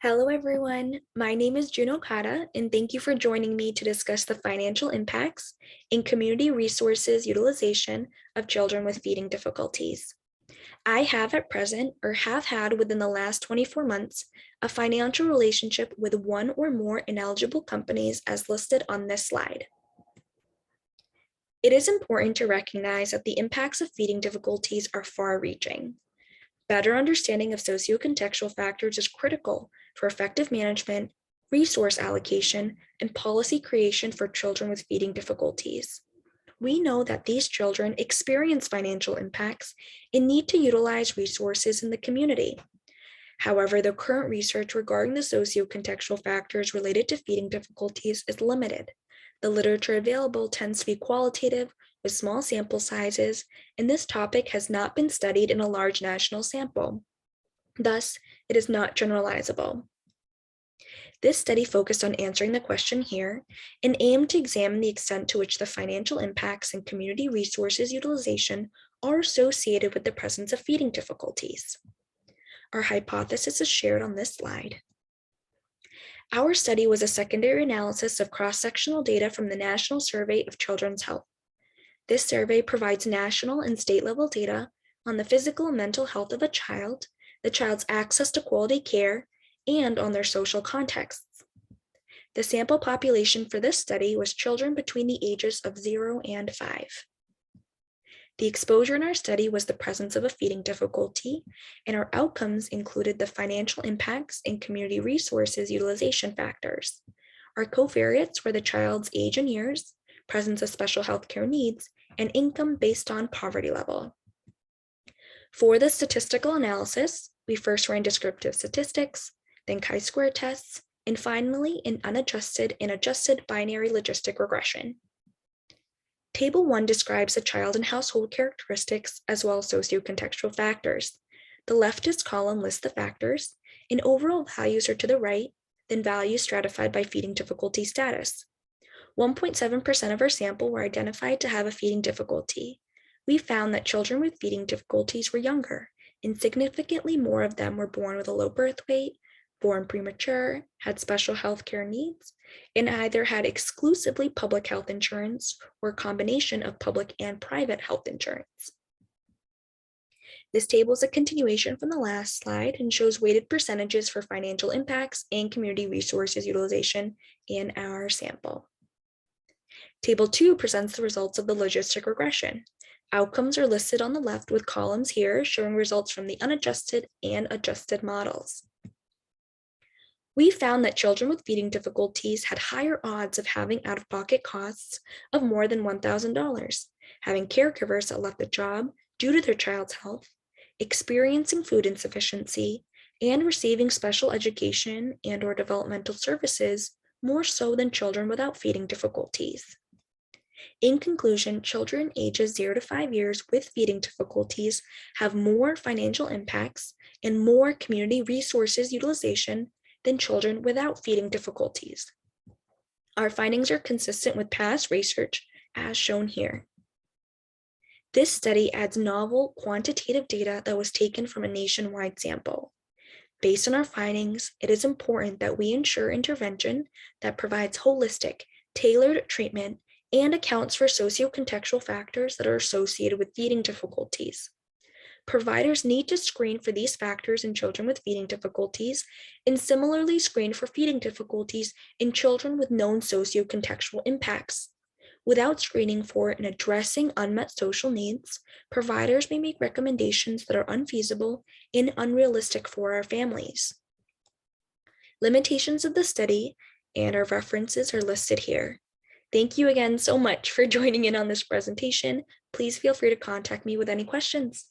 Hello, everyone. My name is June Okada, and thank you for joining me to discuss the financial impacts in community resources utilization of children with feeding difficulties. I have at present, or have had within the last 24 months, a financial relationship with one or more ineligible companies as listed on this slide. It is important to recognize that the impacts of feeding difficulties are far-reaching. Better understanding of socio-contextual factors is critical for effective management, resource allocation, and policy creation for children with feeding difficulties. We know that these children experience financial impacts and need to utilize resources in the community. However, the current research regarding the socio-contextual factors related to feeding difficulties is limited. The literature available tends to be qualitative with small sample sizes, and this topic has not been studied in a large national sample. Thus, it is not generalizable. This study focused on answering the question here and aimed to examine the extent to which the financial impacts and community resources utilization are associated with the presence of feeding difficulties. Our hypothesis is shared on this slide. Our study was a secondary analysis of cross-sectional data from the National Survey of Children's Health. This survey provides national and state-level data on the physical and mental health of a child, the child's access to quality care, and on their social contexts. The sample population for this study was children between the ages of 0 and 5. The exposure in our study was the presence of a feeding difficulty, and our outcomes included the financial impacts and community resources utilization factors. Our covariates were the child's age and years, presence of special healthcare needs, and income based on poverty level. For the statistical analysis, we first ran descriptive statistics, then chi-square tests, and finally an unadjusted and adjusted binary logistic regression. Table 1 describes the child and household characteristics as well as socio-contextual factors. The leftist column lists the factors, and overall values are to the right, then values stratified by feeding difficulty status. 1.7% of our sample were identified to have a feeding difficulty. We found that children with feeding difficulties were younger, and significantly more of them were born with a low birth weight, born premature, had special health care needs, and either had exclusively public health insurance or a combination of public and private health insurance. This table is a continuation from the last slide and shows weighted percentages for financial impacts and community resources utilization in our sample. Table 2 presents the results of the logistic regression. Outcomes are listed on the left with columns here showing results from the unadjusted and adjusted models. We found that children with feeding difficulties had higher odds of having out-of-pocket costs of more than $1,000, having caregivers that left the job due to their child's health, experiencing food insufficiency, and receiving special education and/or developmental services more so than children without feeding difficulties. In conclusion, children ages 0 to 5 years with feeding difficulties have more financial impacts and more community resources utilization than children without feeding difficulties. Our findings are consistent with past research as shown here. This study adds novel quantitative data that was taken from a nationwide sample. Based on our findings, it is important that we ensure intervention that provides holistic, tailored treatment and accounts for socio-contextual factors that are associated with feeding difficulties. Providers need to screen for these factors in children with feeding difficulties and similarly screen for feeding difficulties in children with known socio-contextual impacts. Without screening for and addressing unmet social needs, providers may make recommendations that are unfeasible and unrealistic for our families. Limitations of the study and our references are listed here. Thank you again so much for joining in on this presentation. Please feel free to contact me with any questions.